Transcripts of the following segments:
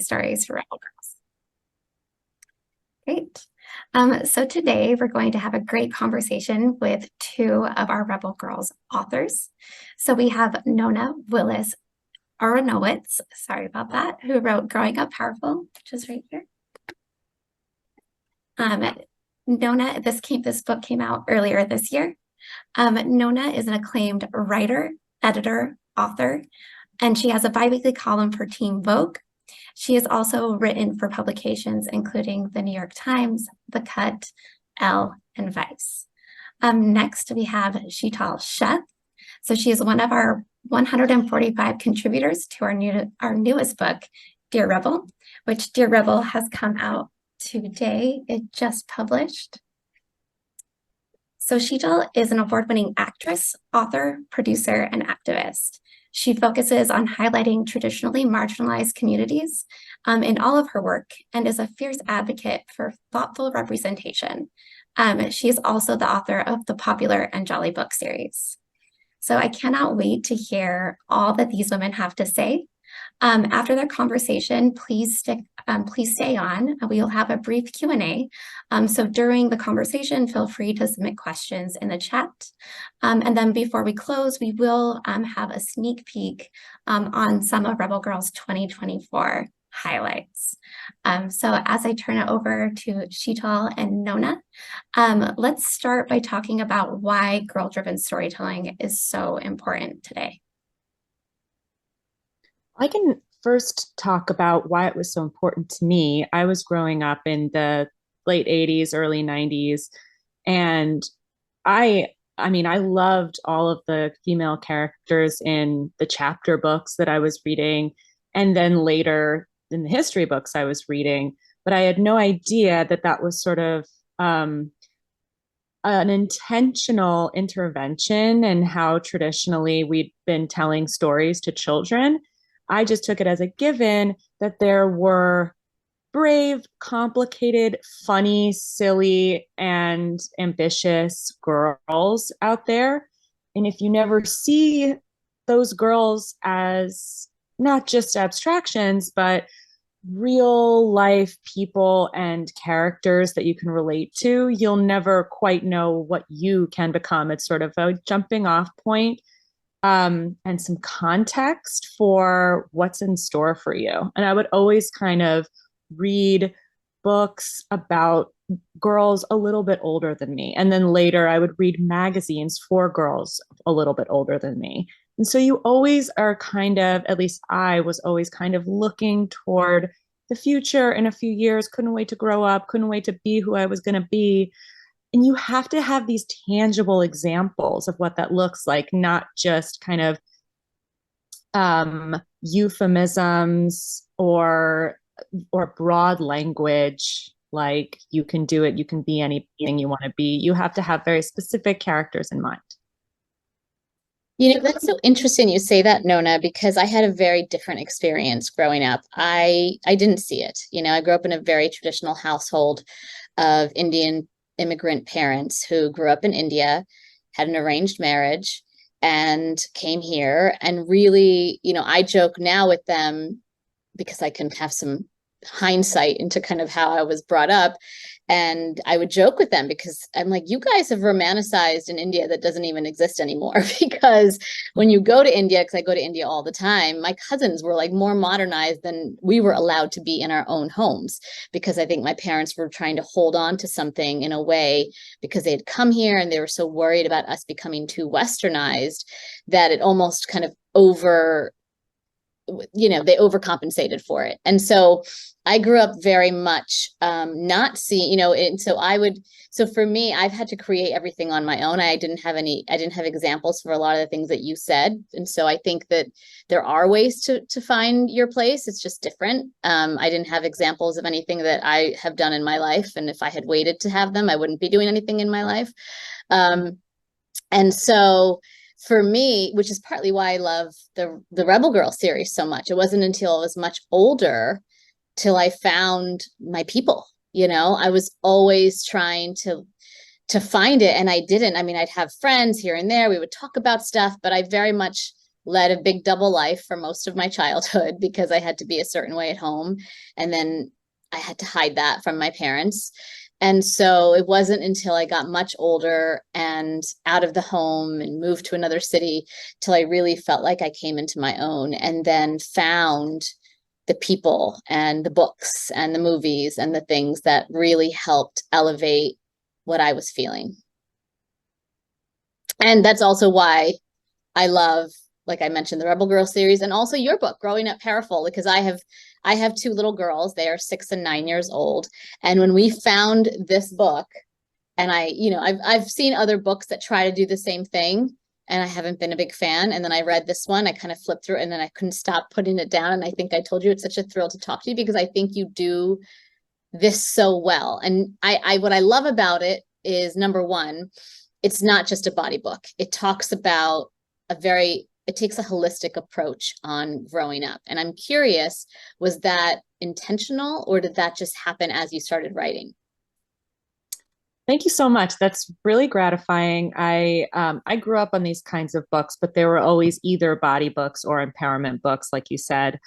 stories for Rebel Girls. Great. So today we're going to have a great conversation with two of our Rebel Girls authors. So we have Nona Willis Aronowitz, sorry about that, who wrote Growing Up Powerful, which is right here. Nona, this book came out earlier this year. Nona is an acclaimed writer, editor, author, and she has a biweekly column for Teen Vogue. She has also written for publications including the New York Times, The Cut, Elle, and Vice. Next, we have Sheetal Sheth. So she is one of our 145 contributors to our newest book, Dear Rebel, which Dear Rebel has come out today. It just published. So Sheetal is an award-winning actress, author, producer, and activist. She focuses on highlighting traditionally marginalized communities in all of her work and is a fierce advocate for thoughtful representation. She is also the author of the popular and Jolly book series. So I cannot wait to hear all that these women have to say. After their conversation, please stay on. We will have a brief Q&A. So during the conversation, feel free to submit questions in the chat. And then before we close, we will have a sneak peek on some of Rebel Girls 2024 highlights. So as I turn it over to Sheetal and Nona, let's start by talking about why girl-driven storytelling is so important today. I can first talk about why it was so important to me. I was growing up in the late 80s, early 90s, and I loved all of the female characters in the chapter books that I was reading, and then later in the history books I was reading, but I had no idea that that was sort of an intentional intervention in how traditionally we'd been telling stories to children. I just took it as a given that there were brave, complicated, funny, silly, and ambitious girls out there. And if you never see those girls as not just abstractions, but real life people and characters that you can relate to, you'll never quite know what you can become. It's sort of a jumping off point. And some context for what's in store for you. And I would always kind of read books about girls a little bit older than me. And then later I would read magazines for girls a little bit older than me. And so you always are kind of, at least I was always kind of looking toward the future in a few years, couldn't wait to grow up, couldn't wait to be who I was going to be. And you have to have these tangible examples of what that looks like, not just kind of euphemisms or broad language like you can do it, you can be anything you want to be. You have to have very specific characters in mind. You know, that's so interesting you say that, Nona, because I had a very different experience growing up. I didn't see it. You know, I grew up in a very traditional household of Indian immigrant parents who grew up in India, had an arranged marriage, and came here. And really, you know, I joke now with them because I can have some hindsight into kind of how I was brought up. And I would joke with them because I'm like, you guys have romanticized an India that doesn't even exist anymore. Because when you go to India, because I go to India all the time, my cousins were like more modernized than we were allowed to be in our own homes. Because I think my parents were trying to hold on to something in a way because they had come here and they were so worried about us becoming too westernized that it almost kind of they overcompensated for it. And so I grew up very much not seeing, and so for me, I've had to create everything on my own. I didn't have examples for a lot of the things that you said. And so I think that there are ways to find your place. It's just different. I didn't have examples of anything that I have done in my life. And if I had waited to have them, I wouldn't be doing anything in my life. And so for me, which is partly why I love the Rebel Girl series so much, it wasn't until I was much older till I found my people. I was always trying to find it, and I didn't. I mean, I'd have friends here and there, we would talk about stuff, but I very much led a big double life for most of my childhood because I had to be a certain way at home. And then I had to hide that from my parents. And so it wasn't until I got much older and out of the home and moved to another city till I really felt like I came into my own, and then found the people and the books and the movies and the things that really helped elevate what I was feeling. And that's also why I love, like I mentioned, the Rebel Girl series, and also your book, Growing Up Powerful, because I have two little girls. They are 6 and 9 years old. And when we found this book, and I've seen other books that try to do the same thing, and I haven't been a big fan. And then I read this one, I kind of flipped through it, and then I couldn't stop putting it down. And I think I told you it's such a thrill to talk to you, because I think you do this so well. And what I love about it is, number one, it's not just a body book. It talks about it takes a holistic approach on growing up. And I'm curious, was that intentional, or did that just happen as you started writing? Thank you so much. That's really gratifying. I grew up on these kinds of books, but they were always either body books or empowerment books, like you said.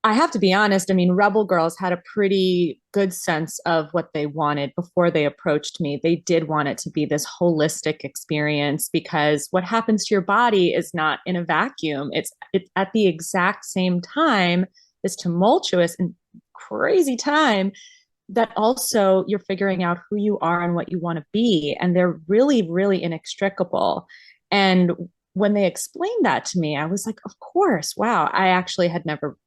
I have to be honest, I mean, Rebel Girls had a pretty good sense of what they wanted before they approached me. They did want it to be this holistic experience, because what happens to your body is not in a vacuum. It's at the exact same time, this tumultuous and crazy time, that also you're figuring out who you are and what you want to be. And they're really, really inextricable. And when they explained that to me, I was like, of course, wow. I actually had never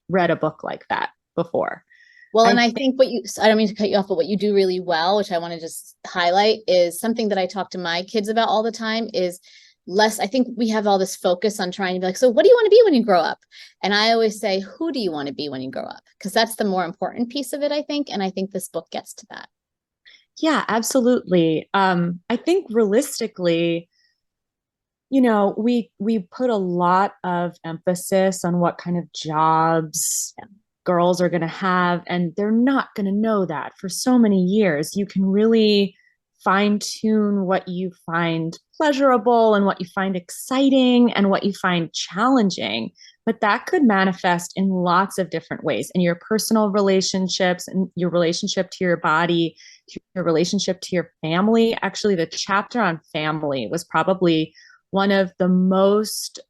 read a book like that before. Well, and I think I don't mean to cut you off, but what you do really well, which I want to just highlight, is something that I talk to my kids about all the time, is I think we have all this focus on trying to be like, so what do you want to be when you grow up? And I always say, who do you want to be when you grow up? Because that's the more important piece of it, I think. And I think this book gets to that. Yeah, absolutely. I think realistically, we put a lot of emphasis on what kind of jobs girls are going to have, and they're not going to know that for so many years. You can really fine tune what you find pleasurable and what you find exciting and what you find challenging. But that could manifest in lots of different ways, in your personal relationships and your relationship to your body, to your relationship to your family. Actually, the chapter on family was probably one of the most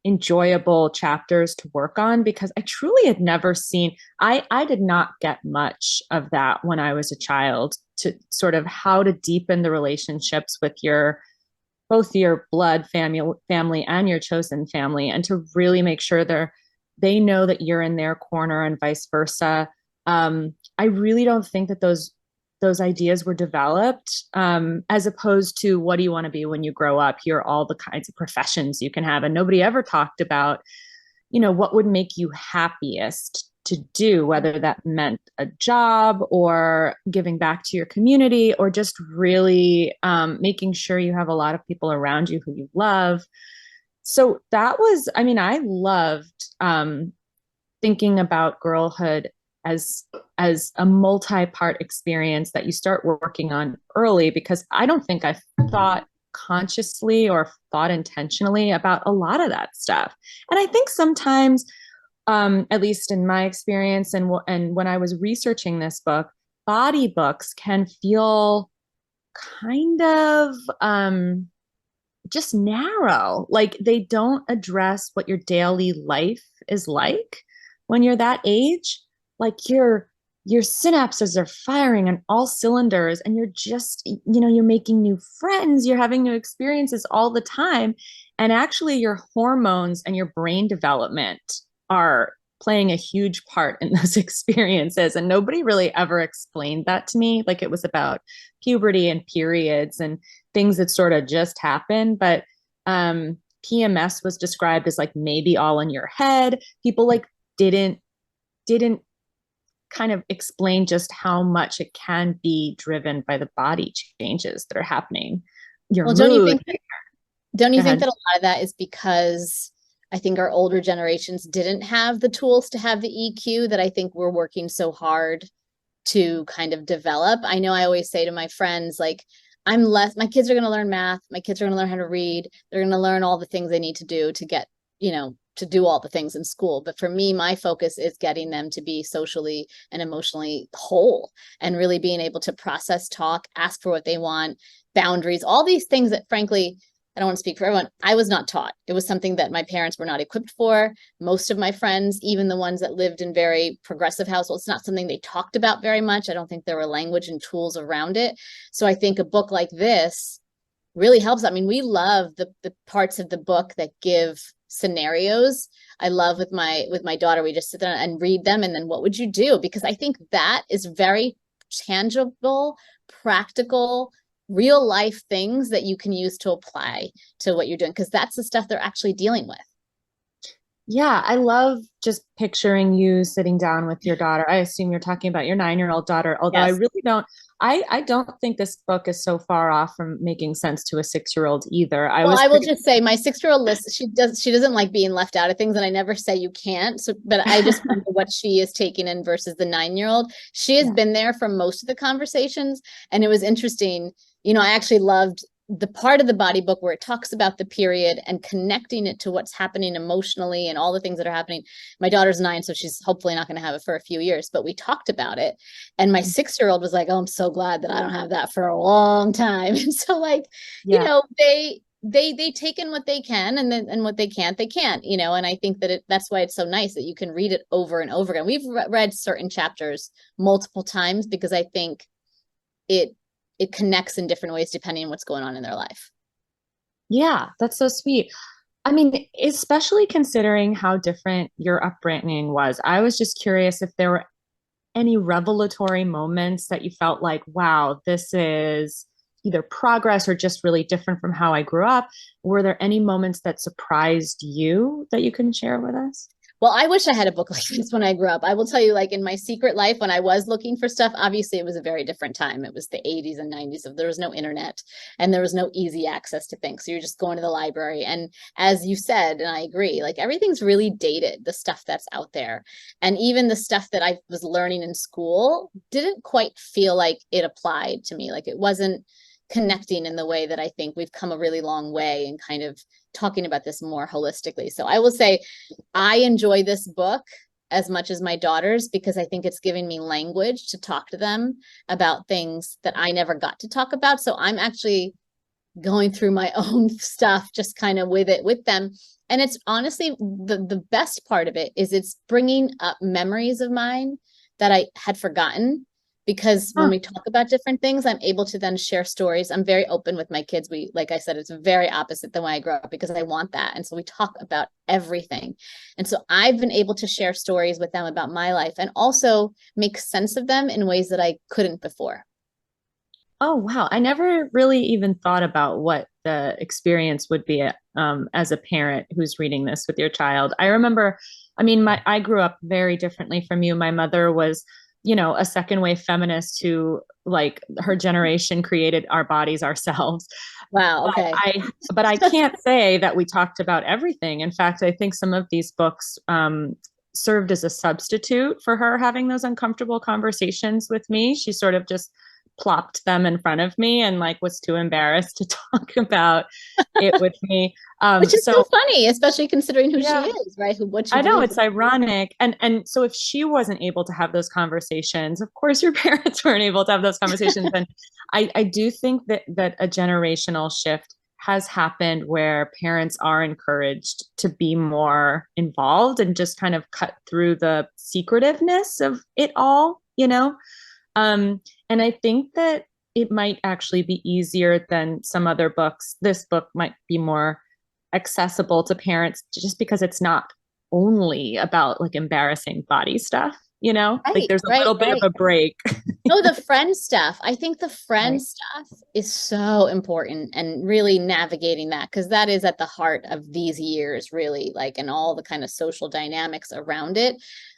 enjoyable chapters to work on, because I truly had never seen, I did not get much of that when I was a child, to sort of how to deepen the relationships with both your blood family and your chosen family, and to really make sure they know that you're in their corner and vice versa. I really don't think that those ideas were developed, as opposed to, what do you want to be when you grow up? Here are all the kinds of professions you can have. And nobody ever talked about, what would make you happiest to do, whether that meant a job or giving back to your community, or just really making sure you have a lot of people around you who you love. So that was, I loved thinking about girlhood as a multi-part experience that you start working on early, because I don't think I thought consciously or thought intentionally about a lot of that stuff. And I think sometimes, at least in my experience, and when I was researching this book, body books can feel kind of just narrow. Like, they don't address what your daily life is like when you're that age. Like, your synapses are firing on all cylinders, and you're just, you're making new friends, you're having new experiences all the time. And actually your hormones and your brain development are playing a huge part in those experiences. And nobody really ever explained that to me. Like, it was about puberty and periods and things that sort of just happen. But PMS was described as like maybe all in your head. People like didn't kind of explain just how much it can be driven by the body changes that are happening. Your mood. Don't you think that a lot of that is because I think our older generations didn't have the tools to have the EQ that I think we're working so hard to kind of develop? I know I always say to my friends, like, my kids are going to learn math. My kids are going to learn how to read. They're going to learn all the things they need to do to get, to do all the things in school. But for me, my focus is getting them to be socially and emotionally whole and really being able to process, talk, ask for what they want, boundaries, all these things that frankly, I don't want to speak for everyone, I was not taught. It was something that my parents were not equipped for. Most of my friends, even the ones that lived in very progressive households, it's not something they talked about very much. I don't think there were language and tools around it. So I think a book like this really helps. I mean, we love the parts of the book that give scenarios. I love with my daughter, we just sit there and read them. And then what would you do? Because I think that is very tangible, practical, real life things that you can use to apply to what you're doing, because that's the stuff they're actually dealing with. Yeah, I love just picturing you sitting down with your daughter. I assume you're talking about your 9-year-old daughter, although I Yes. really don't. I don't think this book is so far off from making sense to a 6-year-old either. Well, I will just say my 6-year-old list, she doesn't like being left out of things, and I never say you can't. So, but I just wonder what she is taking in versus the 9-year-old. She has been there for most of the conversations, and it was interesting. I actually loved the part of the body book where it talks about the period and connecting it to what's happening emotionally and all the things that are happening. My daughter's 9, so she's hopefully not going to have it for a few years, but we talked about it. And my 6-year-old was like, oh, I'm so glad that I don't have that for a long time. And so like, they take in what they can, and what they can't, they can't, and I think that that's why it's so nice that you can read it over and over again. We've read certain chapters multiple times because I think it connects in different ways depending on what's going on in their life. Yeah, that's so sweet. I mean, especially considering how different your upbringing was. I was just curious if there were any revelatory moments that you felt like, wow, this is either progress or just really different from how I grew up. Were there any moments that surprised you that you can share with us? Well, I wish I had a book like this when I grew up. I will tell you, like in my secret life, when I was looking for stuff, obviously it was a very different time. It was the 80s and 90s. There was no internet and there was no easy access to things. So you're just going to the library. And as you said, and I agree, like everything's really dated, the stuff that's out there. And even the stuff that I was learning in school didn't quite feel like it applied to me. Like it wasn't connecting in the way that I think we've come a really long way in kind of talking about this more holistically. So I will say I enjoy this book as much as my daughters because I think it's giving me language to talk to them about things that I never got to talk about. So I'm actually going through my own stuff just kind of with them. And it's honestly the best part of it is it's bringing up memories of mine that I had forgotten. Because when we talk about different things, I'm able to then share stories. I'm very open with my kids. Like I said, it's very opposite than when I grew up because I want that. And so we talk about everything. And so I've been able to share stories with them about my life and also make sense of them in ways that I couldn't before. Oh, wow. I never really even thought about what the experience would be as a parent who's reading this with your child. I remember, I mean, I grew up very differently from you. My mother was a second wave feminist who like her generation created our bodies ourselves. Wow. Okay. But I can't say that we talked about everything. In fact, I think some of these books served as a substitute for her having those uncomfortable conversations with me. She sort of just plopped them in front of me and like was too embarrassed to talk about it with me. Which is so funny, especially considering who she is, right? I know it's ironic. And so if she wasn't able to have those conversations, of course your parents weren't able to have those conversations. And I do think that a generational shift has happened where parents are encouraged to be more involved and just kind of cut through the secretiveness of it all, and I think that it might actually be easier than some other books. This book might be more accessible to parents just because it's not only about like embarrassing body stuff, like there's a little bit of a break. Oh, the friend stuff. I think the friend stuff is so important and really navigating that because that is at the heart of these years, really, like, and all the kind of social dynamics around it,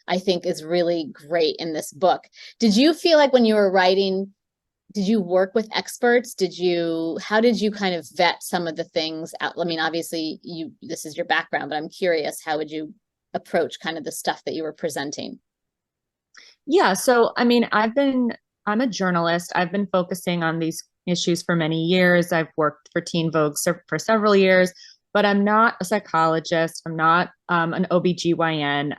I think is really great in this book. Did you feel like when you were writing, did you work with experts? How did you kind of vet some of the things out? I mean, obviously this is your background, but I'm curious, how would you approach kind of the stuff that you were presenting? Yeah. So, I mean, I'm a journalist. I've been focusing on these issues for many years. I've worked for Teen Vogue for several years, but I'm not a psychologist. I'm not an OBGYN.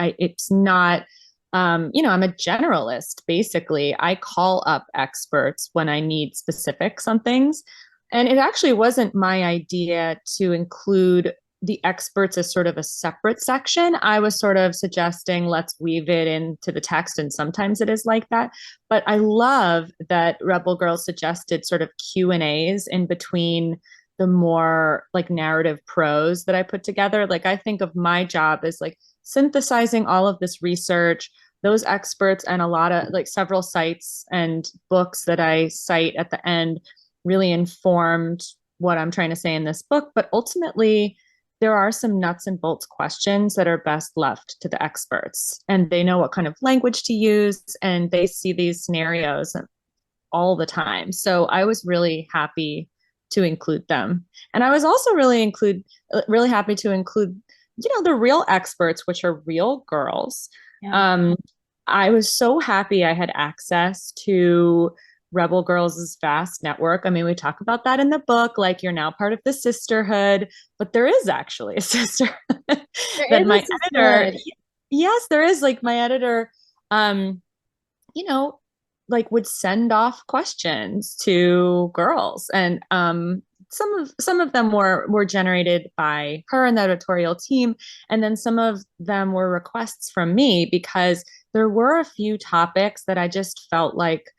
It's not, I'm a generalist, basically. I call up experts when I need specifics on things. And it actually wasn't my idea to include the experts as sort of a separate section. I was sort of suggesting let's weave it into the text, and sometimes it is like that. But I love that Rebel Girl suggested sort of Q&As in between the more like narrative prose that I put together. Like I think of my job as like synthesizing all of this research, those experts, and a lot of like several sites and books that I cite at the end really informed what I'm trying to say in this book. But ultimately, there are some nuts and bolts questions that are best left to the experts. And they know what kind of language to use, and they see these scenarios all the time. So I was really happy to include them. And I was also really happy to include, the real experts, which are real girls. Yeah. I was so happy I had access to Rebel Girls' vast network. I mean, we talk about that in the book, like you're now part of the sisterhood, but there is actually a sisterhood that my editor, yes, there is. Like my editor, like would send off questions to girls, and some of them were generated by her and the editorial team, and then some of them were requests from me, because there were a few topics that I just felt like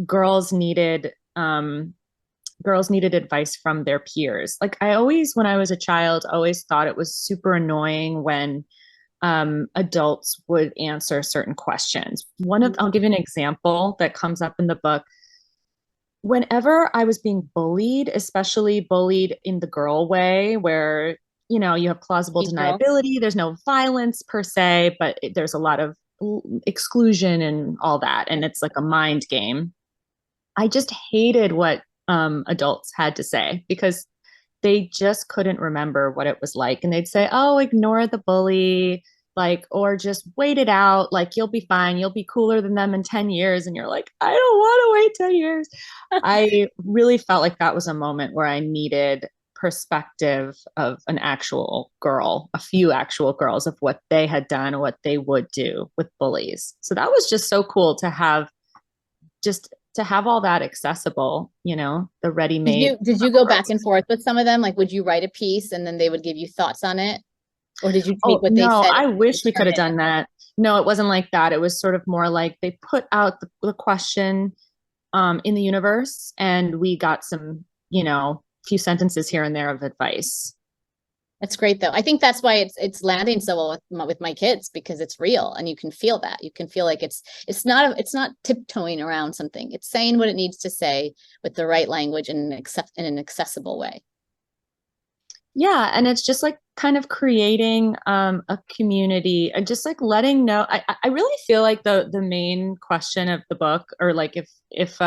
girls needed advice from their peers. Like I always, when I was a child, always thought it was super annoying when adults would answer certain questions. I'll give you an example that comes up in the book. Whenever I was being bullied, especially bullied in the girl way, where, you have plausible deniability, there's no violence per se, but there's a lot of exclusion and all that. And it's like a mind game. I just hated what adults had to say, because they just couldn't remember what it was like. And they'd say, oh, ignore the bully, like, or just wait it out. Like, you'll be fine. You'll be cooler than them in 10 years. And you're like, I don't want to wait 10 years. I really felt like that was a moment where I needed perspective of an actual girl, a few actual girls, of what they had done, what they would do with bullies. So that was just so cool to have all that accessible, the ready-made. Did you go back and forth with some of them? Like, would you write a piece and then they would give you thoughts on it? Or did you take what they said? No, I wish we could have done that. No, it wasn't like that. It was sort of more like they put out the question in the universe, and we got some, few sentences here and there of advice. That's great, though. I think that's why it's landing so well with my kids, because it's real, and you can feel that. You can feel like it's not tiptoeing around something. It's saying what it needs to say with the right language and in an accessible way. Yeah, and it's just like kind of creating a community, and just like letting know. I really feel like the main question of the book, or like if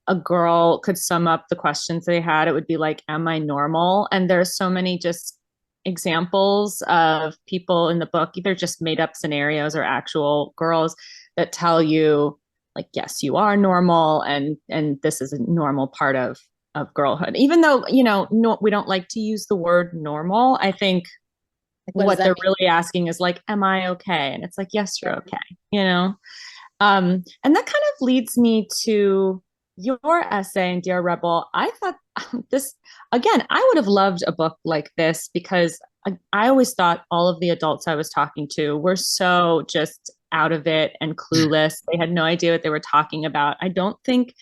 a girl could sum up the questions they had, it would be like, am I normal? And there's so many just examples of people in the book, either just made up scenarios or actual girls, that tell you like, yes, you are normal, and this is a normal part of girlhood. Even though, we don't like to use the word normal. I think what they're really asking is like, am I okay? And it's like, yes, you're okay, and that kind of leads me to your essay in Dear Rebel. I thought this, again, I would have loved a book like this, because I always thought all of the adults I was talking to were so just out of it and clueless. They had no idea what they were talking about. I don't think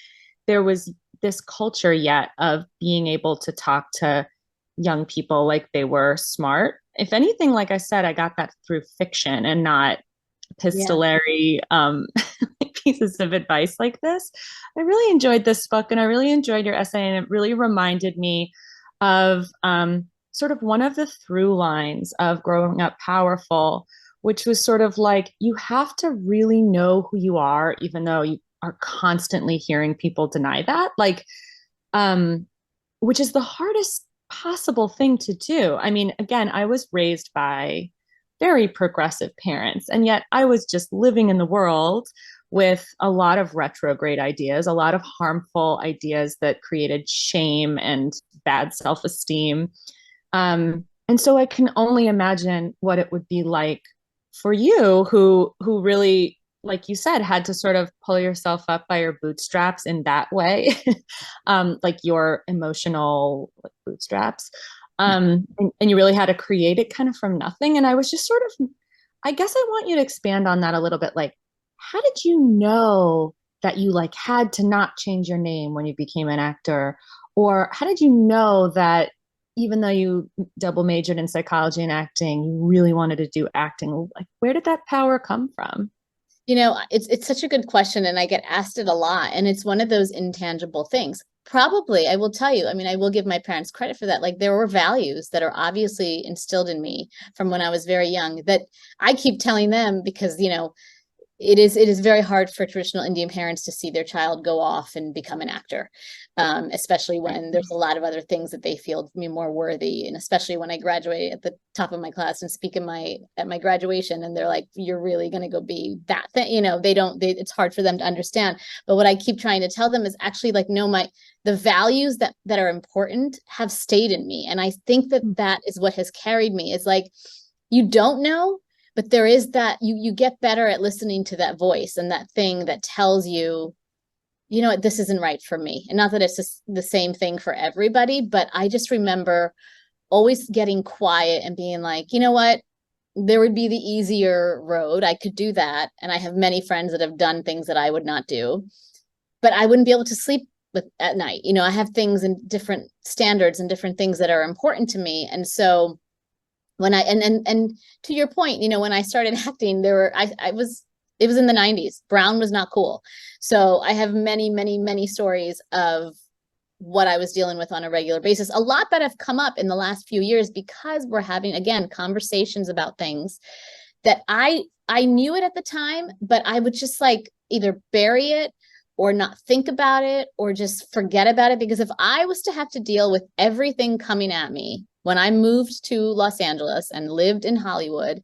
there was this culture yet of being able to talk to young people like they were smart. If anything, like I said, I got that through fiction and not epistolary pieces of advice like this. I really enjoyed this book, and I really enjoyed your essay, and it really reminded me of sort of one of the through lines of Growing Up Powerful, which was sort of like, you have to really know who you are, even though you are constantly hearing people deny that, like, which is the hardest possible thing to do. I mean, again, I was raised by very progressive parents, and yet I was just living in the world with a lot of retrograde ideas, a lot of harmful ideas that created shame and bad self-esteem. And so I can only imagine what it would be like for you, who really, like you said, had to sort of pull yourself up by your bootstraps in that way, like your emotional like, bootstraps. And you really had to create it kind of from nothing. And I was just sort of, I guess I want you to expand on that a little bit. Like, how did you know that you like had to not change your name when you became an actor? Or how did you know that even though you double majored in psychology and acting, you really wanted to do acting? Like, where did that power come from? It's such a good question, and I get asked it a lot, and it's one of those intangible things. Probably, I will tell you, I mean, I will give my parents credit for that. Like, there were values that are obviously instilled in me from when I was very young that I keep telling them because, it is very hard for traditional Indian parents to see their child go off and become an actor, especially when there's a lot of other things that they feel me more worthy. And especially when I graduate at the top of my class and speak at my graduation, and they're like, "You're really going to go be that thing?" It's hard for them to understand. But what I keep trying to tell them is actually like, no, the values that are important have stayed in me, and I think that is what has carried me. Is like, you don't know, but there is that you get better at listening to that voice and that thing that tells you, what, this isn't right for me. And not that it's just the same thing for everybody, but I just remember always getting quiet and being like, you know what, there would be the easier road. I could do that. And I have many friends that have done things that I would not do, but I wouldn't be able to sleep at night. I have things and different standards and different things that are important to me. And so when and to your point, when I started acting, it was in the 90s. Brown was not cool. So I have many, many, many stories of what I was dealing with on a regular basis. A lot that have come up in the last few years because we're having, again, conversations about things that I knew it at the time, but I would just like either bury it or not think about it or just forget about it. Because if I was to have to deal with everything coming at me when I moved to Los Angeles and lived in Hollywood,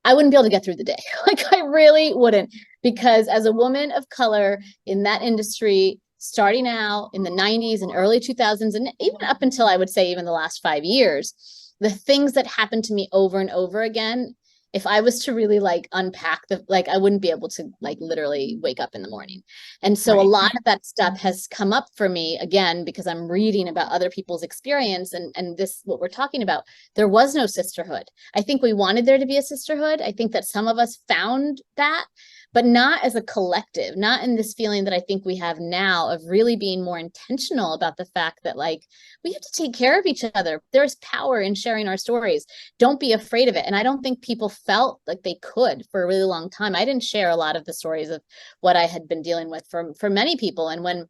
I wouldn't be able to get through the day. Like, I really wouldn't, because as a woman of color in that industry, starting out in the 90s and early 2000s, and even up until I would say even the last 5 years, the things that happened to me over and over again, if I was to really like unpack I wouldn't be able to like literally wake up in the morning. And so a lot of that stuff has come up for me again, because I'm reading about other people's experience and this, what we're talking about. There was no sisterhood. I think we wanted there to be a sisterhood. I think that some of us found that, but not as a collective, not in this feeling that I think we have now of really being more intentional about the fact that like, we have to take care of each other. There's power in sharing our stories. Don't be afraid of it. And I don't think people felt like they could for a really long time. I didn't share a lot of the stories of what I had been dealing with for many people. And when,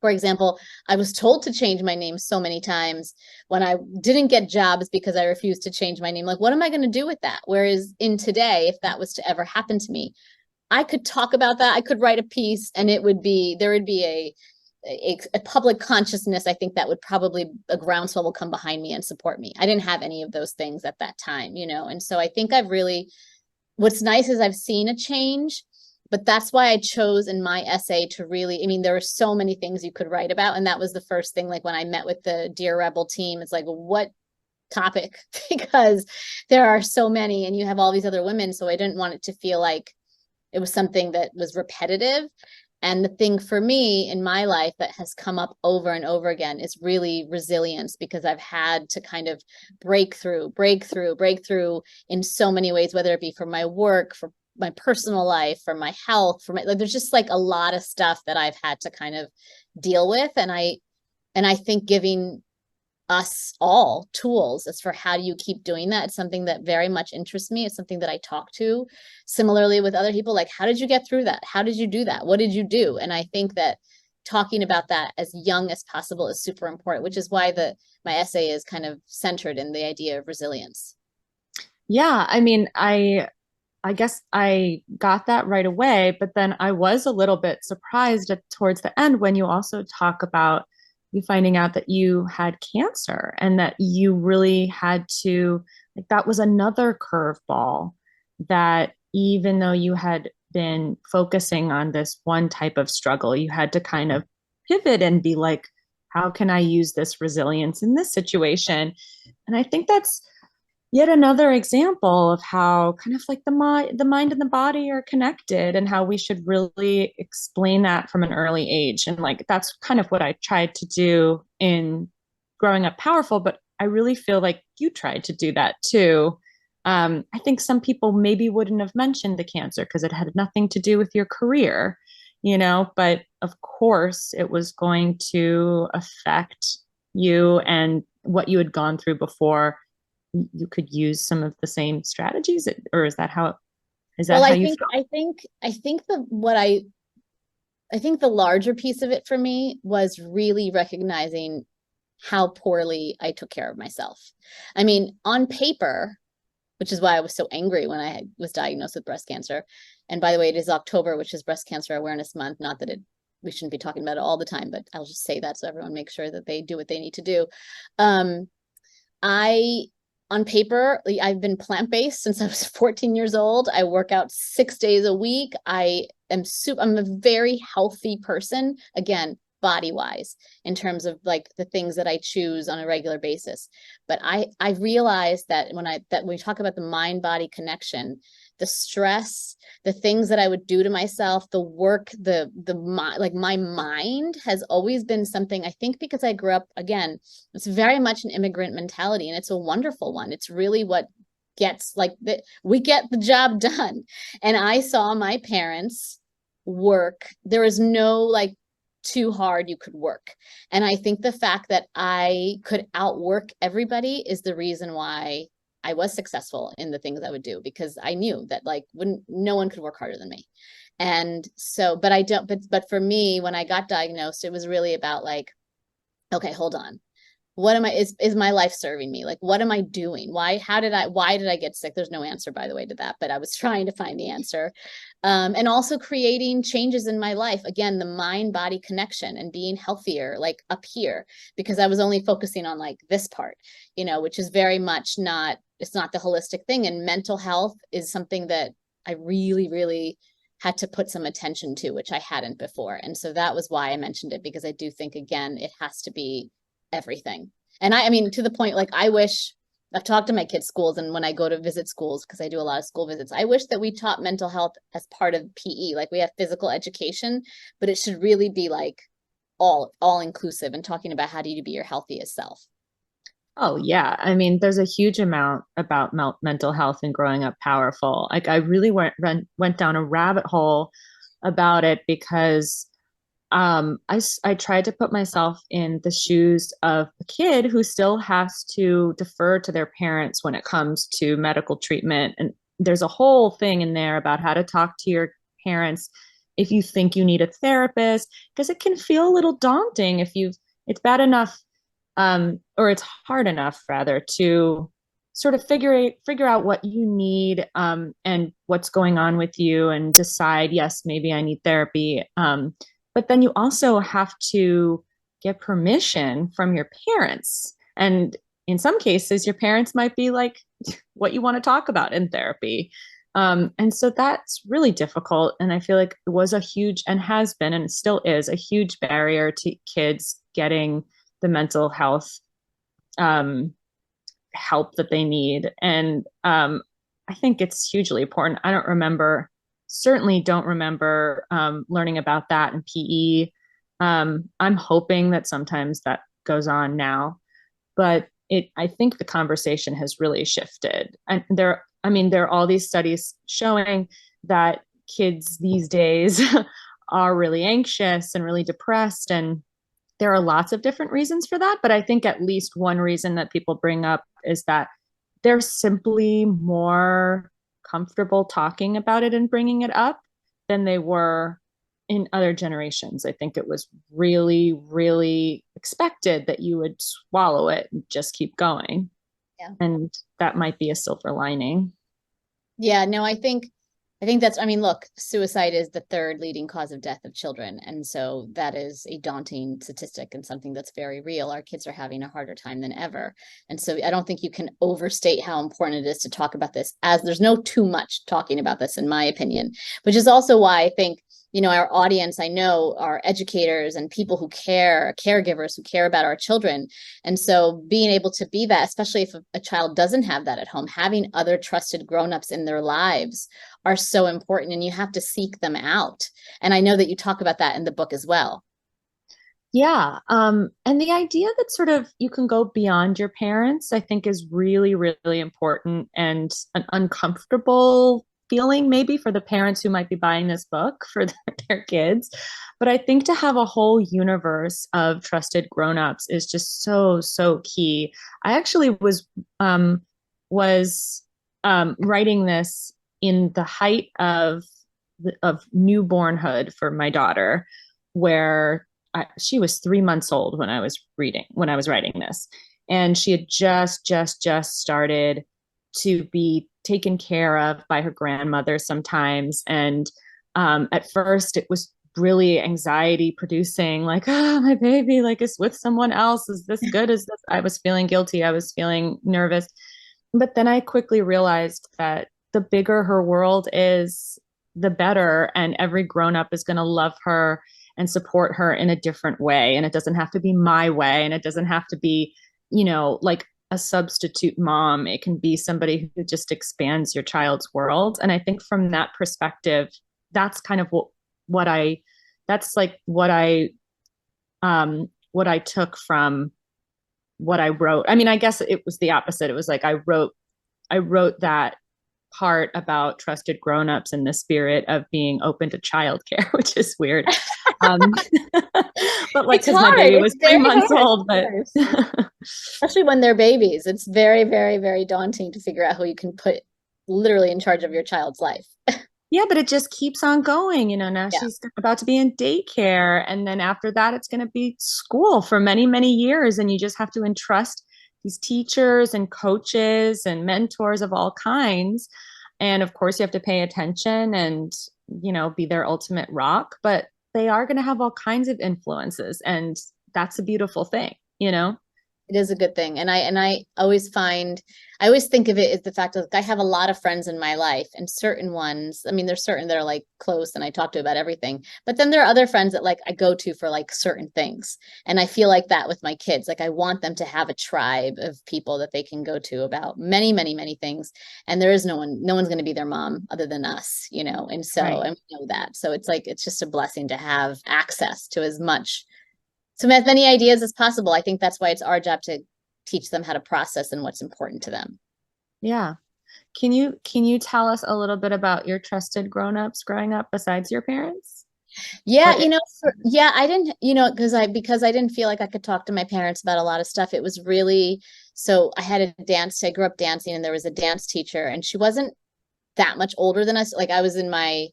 for example, I was told to change my name so many times when I didn't get jobs because I refused to change my name. Like, what am I going to do with that? Whereas in today, if that was to ever happen to me, I could talk about that. I could write a piece and there would be a public consciousness. I think that would probably, a groundswell will come behind me and support me. I didn't have any of those things at that time, And so I think what's nice is I've seen a change, but that's why I chose in my essay to really, I mean, there are so many things you could write about. And that was the first thing, like when I met with the Dear Rebel team, it's like, what topic? Because there are so many and you have all these other women. So I didn't want it to feel like it was something that was repetitive. And the thing for me in my life that has come up over and over again is really resilience, because I've had to kind of break through in so many ways, whether it be for my work, for my personal life, for my health, there's just like a lot of stuff that I've had to kind of deal with. And I think giving us all tools as for how do you keep doing that. It's something that very much interests me. It's something that I talk to similarly with other people. Like, how did you get through that? How did you do that? What did you do? And I think that talking about that as young as possible is super important, which is why my essay is kind of centered in the idea of resilience. Yeah, I mean, I guess I got that right away, but then I was a little bit surprised towards the end when you also talk about you finding out that you had cancer and that you really had to, like, that was another curveball, that even though you had been focusing on this one type of struggle. You had to kind of pivot and be like, how can I use this resilience in this situation? And I think that's yet another example of how kind of like the mind and the body are connected, and how we should really explain that from an early age. And like that's kind of what I tried to do in Growing Up Powerful, but I really feel like you tried to do that too. I think some people maybe wouldn't have mentioned the cancer because it had nothing to do with your career, but of course it was going to affect you and what you had gone through before. You could use some of the same strategies, or is that how Well, you feel? I think I think the larger piece of it for me was really recognizing how poorly I took care of myself. I mean, on paper, which is why I was so angry when I was diagnosed with breast cancer. And by the way, it is October, which is Breast Cancer Awareness Month. Not that we shouldn't be talking about it all the time, but I'll just say that so everyone makes sure that they do what they need to do. I on paper, I've been plant-based since I was 14 years old. I work out 6 days a week. I'm a very healthy person, again, body-wise, in terms of like the things that I choose on a regular basis. But I realized that when we talk about the mind-body connection, the stress, the things that I would do to myself, the work, like my mind has always been something, I think, because I grew up, again, it's very much an immigrant mentality, and it's a wonderful one. It's really what gets we get the job done. And I saw my parents work. There was no like too hard you could work. And I think the fact that I could outwork everybody is the reason why I was successful in the things I would do, because I knew that like no one could work harder than me. And so, but for me, when I got diagnosed, it was really about like, okay, hold on. What am I, is my life serving me? Like, what am I doing? Why did I get sick? There's no answer, by the way, to that, but I was trying to find the answer. And also creating changes in my life. Again, the mind-body connection and being healthier, like up here, because I was only focusing on like this part, which is very much it's not the holistic thing. And mental health is something that I really, really had to put some attention to, which I hadn't before. And so that was why I mentioned it, because I do think, again, it has to be everything. And I mean, to the point, like, I wish, I've talked to my kids' schools, and when I go to visit schools, because I do a lot of school visits, I wish that we taught mental health as part of PE. Like, we have physical education, but it should really be like all inclusive and talking about how do you be your healthiest self. Oh yeah, I mean, there's a huge amount about mental health and Growing Up Powerful. Like I really went down a rabbit hole about it because I tried to put myself in the shoes of a kid who still has to defer to their parents when it comes to medical treatment. And there's a whole thing in there about how to talk to your parents if you think you need a therapist, because it can feel a little daunting it's bad enough, or it's hard enough rather, to sort of figure out what you need, and what's going on with you, and decide, yes, maybe I need therapy. But then you also have to get permission from your parents. And in some cases, your parents might be like, what you want to talk about in therapy. And so that's really difficult. And I feel like it was a huge, and has been, and still is, a huge barrier to kids getting the mental health help that they need. And I think it's hugely important. Certainly don't remember learning about that in PE. I'm hoping that sometimes that goes on now, but I think the conversation has really shifted. And there are all these studies showing that kids these days are really anxious and really depressed, and there are lots of different reasons for that. But I think at least one reason that people bring up is that they're simply more comfortable talking about it and bringing it up than they were in other generations. I think it was really, really expected that you would swallow it and just keep going. Yeah. And that might be a silver lining. Yeah, no, I think I think that's, I mean, look, suicide is the third leading cause of death of children. And so that is a daunting statistic and something that's very real. Our kids are having a harder time than ever. And so I don't think you can overstate how important it is to talk about this, as there's no too much talking about this, in my opinion, which is also why I think, you know, our audience, I know, are educators and people who care, caregivers who care about our children. And so being able to be that, especially if a child doesn't have that at home, having other trusted grownups in their lives are so important, and you have to seek them out. And I know that you talk about that in the book as well. Yeah. And the idea that sort of you can go beyond your parents, I think is really, really important, and an uncomfortable feeling maybe for the parents who might be buying this book for their kids. But I think to have a whole universe of trusted grownups is just so, so key. I actually was writing this in the height of newbornhood for my daughter, where she was 3 months old when I was writing this, and she had just started to be taken care of by her grandmother sometimes. And at first, it was really anxiety producing, like, oh, my baby, like, is with someone else. Is this good? Is this? I was feeling guilty. I was feeling nervous. But then I quickly realized that the bigger her world is, the better. And every grown up is going to love her and support her in a different way. And it doesn't have to be my way. And it doesn't have to be, like a substitute mom. It can be somebody who just expands your child's world. And I think from that perspective, that's kind of what I, that's like what I took from what I wrote. I mean, I guess it was the opposite. It was like I wrote that part about trusted grownups in the spirit of being open to childcare, which is weird. But like, because my baby was 3 months old, but especially when they're babies, it's very, very, very daunting to figure out who you can put literally in charge of your child's life. yeah, but it just keeps on going. Now she's about to be in daycare. And then after that, it's going to be school for many, many years. And you just have to entrust these teachers and coaches and mentors of all kinds. And of course, you have to pay attention and, be their ultimate rock. But they are going to have all kinds of influences. And that's a beautiful thing, It is a good thing. And I always think of it as the fact that I have a lot of friends in my life, and certain ones, I mean, there's certain that are like close and I talk to about everything, but then there are other friends that like I go to for like certain things. And I feel like that with my kids, like I want them to have a tribe of people that they can go to about many, many, many things. And there is no one's going to be their mom other than us, And so, Right. and we know that. So it's like, it's just a blessing to have access to as many ideas as possible. I think that's why it's our job to teach them how to process and what's important to them. Yeah. Can you tell us a little bit about your trusted grownups growing up besides your parents? Yeah, Or- I didn't, because I didn't feel like I could talk to my parents about a lot of stuff. It was really, so I grew up dancing, and there was a dance teacher, and she wasn't that much older than us. Like I was in my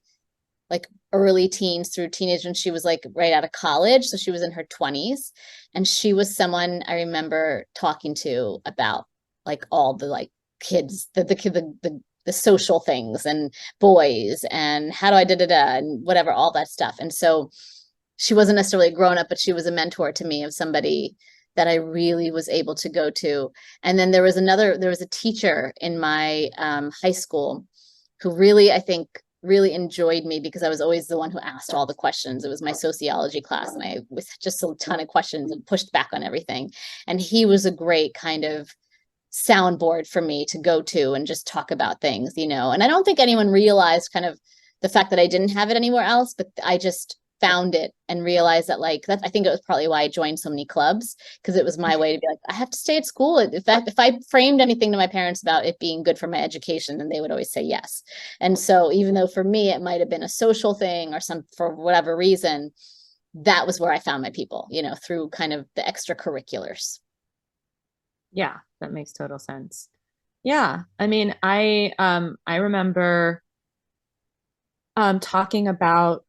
like early teens through teenage, and she was like right out of college. So she was in her 20s. And she was someone I remember talking to about like all the like kids, the social things and boys and how do I and whatever, all that stuff. And so she wasn't necessarily a grown up, but she was a mentor to me, of somebody that I really was able to go to. And then there was a teacher in my high school who really, I think, really enjoyed me, because I was always the one who asked all the questions. It was my sociology class, and I was just a ton of questions and pushed back on everything. And he was a great kind of soundboard for me to go to and just talk about things, And I don't think anyone realized kind of the fact that I didn't have it anywhere else, but I just found it and realized that like that I think it was probably why I joined so many clubs, because it was my way to be like, I have to stay at school. In fact, if I framed anything to my parents about it being good for my education, then they would always say yes. And so even though for me it might have been a social thing or for whatever reason, that was where I found my people, through kind of the extracurriculars. Yeah, that makes total sense. Yeah. I mean, I remember talking about,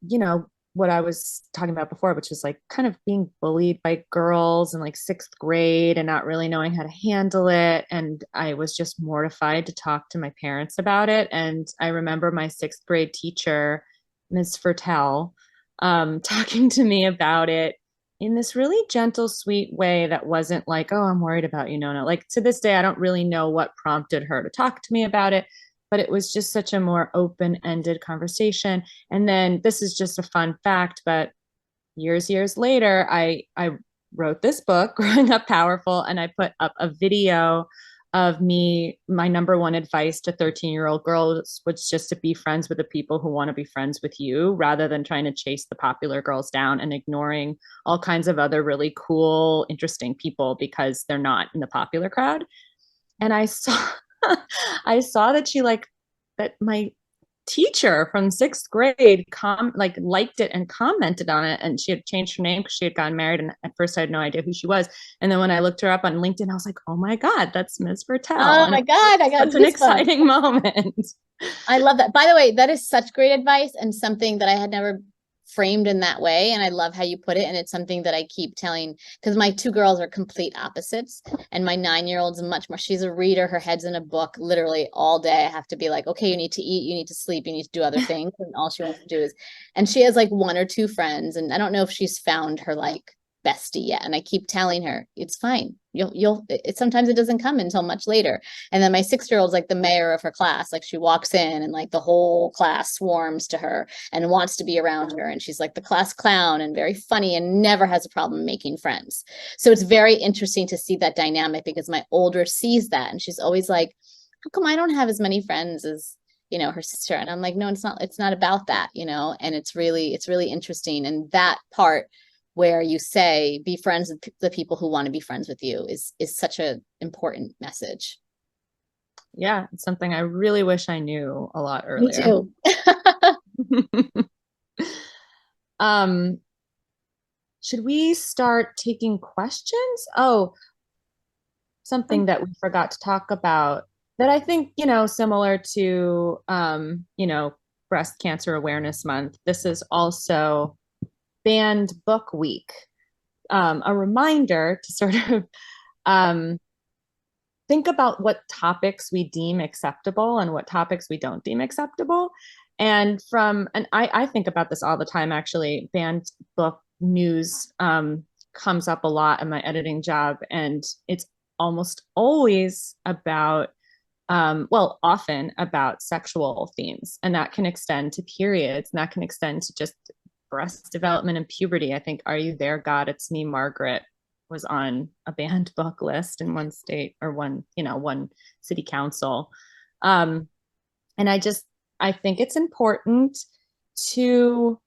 what I was talking about before, which was like kind of being bullied by girls in like sixth grade and not really knowing how to handle it. And I was just mortified to talk to my parents about it. And I remember my sixth grade teacher, Ms. Fertel, talking to me about it in this really gentle, sweet way that wasn't like, oh, I'm worried about you, Nona. Like to this day, I don't really know what prompted her to talk to me about it, but it was just such a more open-ended conversation. And then this is just a fun fact, but years later, I wrote this book, Growing Up Powerful, and I put up a video of me. My number one advice to 13-year-old girls was just to be friends with the people who want to be friends with you, rather than trying to chase the popular girls down and ignoring all kinds of other really cool, interesting people because they're not in the popular crowd. And I saw I saw that that my teacher from sixth grade liked it and commented on it, and she had changed her name because she had gotten married, and at first I had no idea who she was. And then when I looked her up on LinkedIn, I was like, oh my God, that's Ms. Bertel. Oh and my God, I got such an exciting moment. I love that. By the way, that is such great advice and something that I had never framed in that way. And I love how you put it. And it's something that I keep telling, because my two girls are complete opposites. And my 9-year-old's much more, she's a reader. Her head's in a book literally all day. I have to be like, okay, you need to eat, you need to sleep, you need to do other things. And all she wants to do is, and she has like one or two friends. And I don't know if she's found her like bestie yet. And I keep telling her, it's fine. Sometimes it doesn't come until much later. And then my 6-year-old's like the mayor of her class. Like she walks in and like the whole class swarms to her and wants to be around her. And she's like the class clown and very funny and never has a problem making friends. So it's very interesting to see that dynamic, because my older sees that and she's always like, how come I don't have as many friends as, her sister? And I'm like, no, it's not about that, and it's really interesting. And that part where you say be friends with the people who want to be friends with you is such an important message. Yeah, it's something I really wish I knew a lot earlier. Me too. Should we start taking questions? Oh, something that we forgot to talk about that I think, similar to, Breast Cancer Awareness Month. This is also Banned Book Week, a reminder to sort of think about what topics we deem acceptable and what topics we don't deem acceptable. And I think about this all the time, actually. Banned book news comes up a lot in my editing job, and it's almost always about, often about sexual themes, and that can extend to periods, and that can extend to just breast development and puberty. I think Are You There, God? It's Me, Margaret was on a banned book list in one state or one city council. And I think it's important to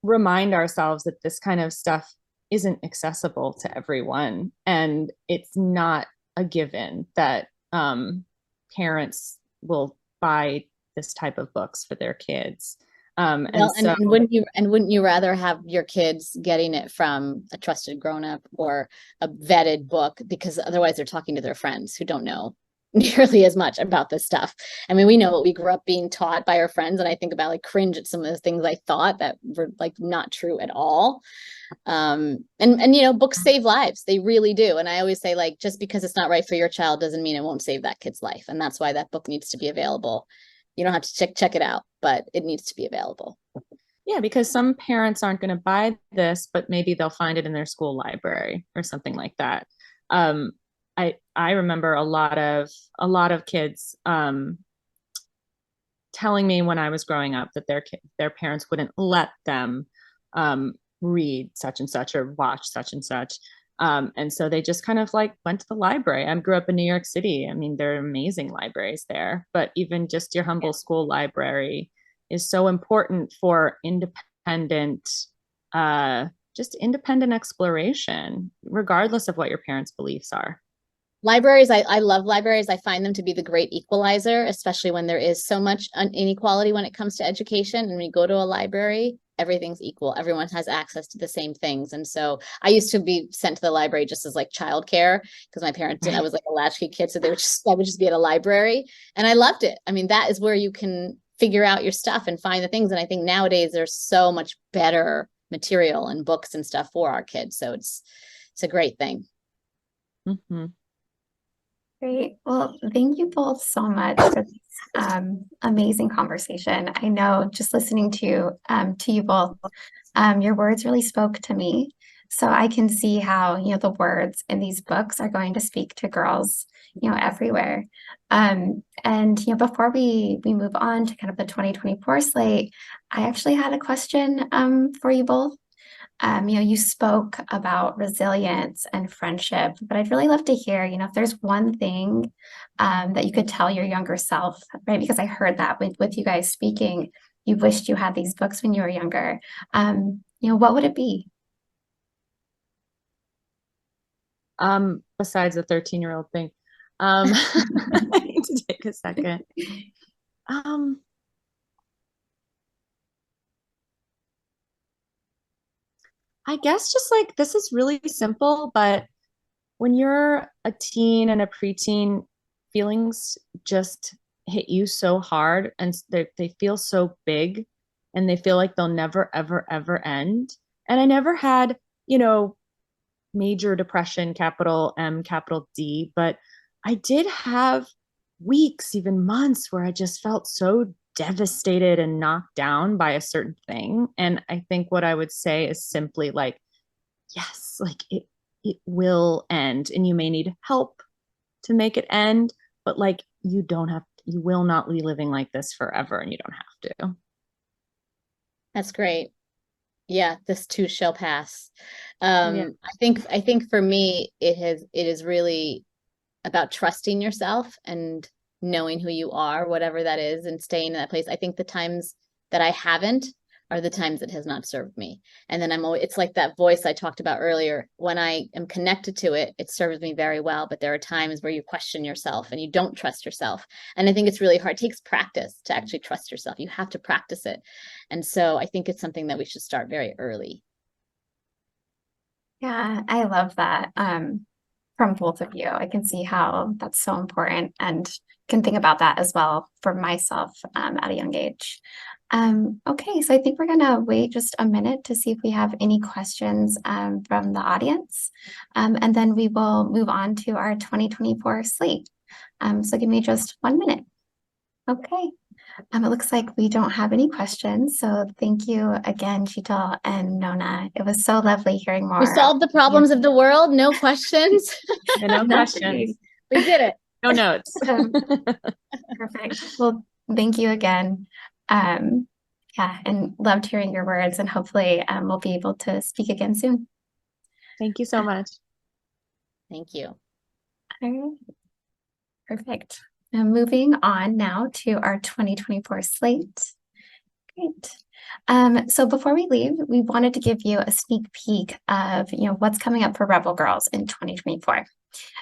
remind ourselves that this kind of stuff isn't accessible to everyone. And it's not a given that parents will buy this type of books for their kids. And wouldn't you rather have your kids getting it from a trusted grown-up or a vetted book, because otherwise they're talking to their friends who don't know nearly as much about this stuff. I mean, we know what we grew up being taught by our friends, and I think about like cringe at some of the things I thought that were like not true at all. And books save lives. They really do. And I always say, like, just because it's not right for your child doesn't mean it won't save that kid's life. And that's why that book needs to be available. You don't have to check it out, but it needs to be available. Yeah, because some parents aren't going to buy this, but maybe they'll find it in their school library or something like that. I remember a lot of kids telling me when I was growing up that their parents wouldn't let them read such and such or watch such and such. And so they just kind of like went to the library. I grew up in New York City. I mean, there are amazing libraries there, but even just your humble school library is so important for independent exploration, regardless of what your parents' beliefs are. Libraries, I love libraries. I find them to be the great equalizer, especially when there is so much inequality when it comes to education. And when you go to a library, everything's equal. Everyone has access to the same things. And so I used to be sent to the library just as like childcare, because my parents didn't. I was like a latchkey kid, so I would just be at a library, and I loved it. I mean, that is where you can figure out your stuff and find the things. And I think nowadays there's so much better material and books and stuff for our kids. So it's a great thing. Mm-hmm. Great. Well, thank you both so much for this amazing conversation. I know just listening to you both, your words really spoke to me. So I can see how, the words in these books are going to speak to girls, everywhere. And, before we move on to kind of the 2024 slate, I actually had a question for you both. You spoke about resilience and friendship, but I'd really love to hear, if there's one thing that you could tell your younger self, right? Because I heard that with you guys speaking, you wished you had these books when you were younger. What would it be? Besides the 13-year-old thing, I need to take a second. I guess just like, this is really simple, but when you're a teen and a preteen, feelings just hit you so hard, and they feel so big, and they feel like they'll never, ever, ever end. And I never had, major depression, capital M, capital D, but I did have weeks, even months, where I just felt so devastated and knocked down by a certain thing. And I think what I would say is simply like, yes, like it will end, and you may need help to make it end, but like you will not be living like this forever, and you don't have to. That's great. Yeah, this too shall pass. Yeah. I think for me, it is really about trusting yourself and knowing who you are, whatever that is, and staying in that place. I think the times that I haven't are the times it has not served me. And then it's like that voice I talked about earlier. When I am connected to it, it serves me very well. But there are times where you question yourself and you don't trust yourself. And I think it's really hard. It takes practice to actually trust yourself. You have to practice it. And so I think it's something that we should start very early. Yeah, I love that from both of you. I can see how that's so important and can think about that as well for myself at a young age. Okay, so I think we're going to wait just a minute to see if we have any questions from the audience, and then we will move on to our 2024 slate. So give me just 1 minute. Okay. It looks like we don't have any questions. So thank you again, Sheetal and Nona. It was so lovely hearing more. We solved the problems of the world. No questions. No questions. We did it. No notes. Perfect. Well, thank you again. Yeah, and loved hearing your words, and hopefully we'll be able to speak again soon. Thank you so much. Thank you. All right. Perfect. Now moving on now to our 2024 slate. Great. So before we leave, we wanted to give you a sneak peek of what's coming up for Rebel Girls in 2024.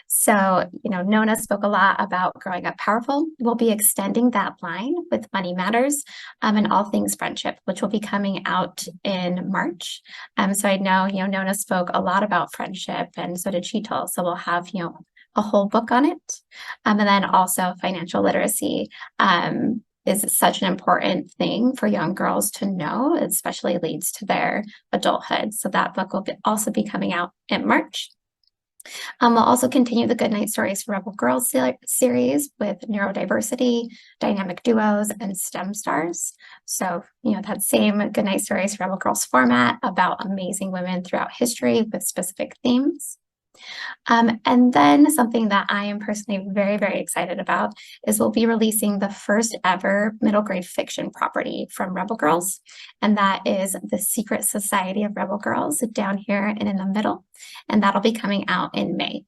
So, Nona spoke a lot about growing up powerful. We'll be extending that line with Money Matters and All Things Friendship, which will be coming out in March. So I know, Nona spoke a lot about friendship, and so did Sheetal. So we'll have, a whole book on it. And then also financial literacy is such an important thing for young girls to know, especially leads to their adulthood. So that book will also be coming out in March. We'll also continue the Goodnight Stories for Rebel Girls series with neurodiversity, dynamic duos, and STEM stars. So, that same Goodnight Stories for Rebel Girls format about amazing women throughout history with specific themes. And then something that I am personally very, very excited about is we'll be releasing the first ever middle grade fiction property from Rebel Girls. And that is The Secret Society of Rebel Girls down here and in the middle. And that'll be coming out in May.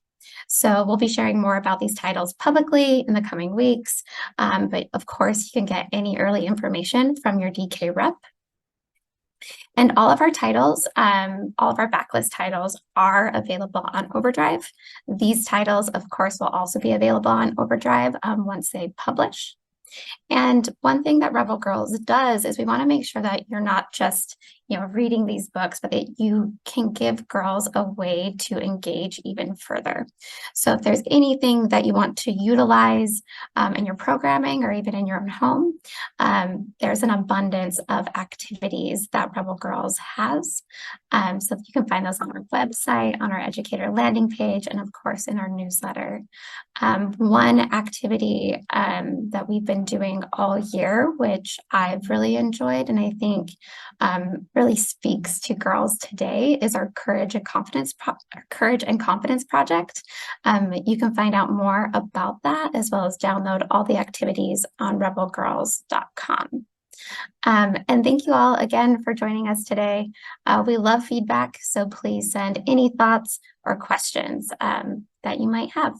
So we'll be sharing more about these titles publicly in the coming weeks. But of course, you can get any early information from your DK rep. And all of our titles, all of our backlist titles are available on Overdrive. These titles, of course, will also be available on Overdrive once they publish. And one thing that Rebel Girls does is we want to make sure that you're not just, reading these books, but that you can give girls a way to engage even further. So if there's anything that you want to utilize in your programming or even in your own home, there's an abundance of activities that Rebel Girls has. So you can find those on our website, on our educator landing page, and of course in our newsletter. One activity that we've been doing all year, which I've really enjoyed, and I think really speaks to girls today, is our Courage and Confidence Project. You can find out more about that, as well as download all the activities on rebelgirls.com. And thank you all again for joining us today. We love feedback, so please send any thoughts or questions that you might have.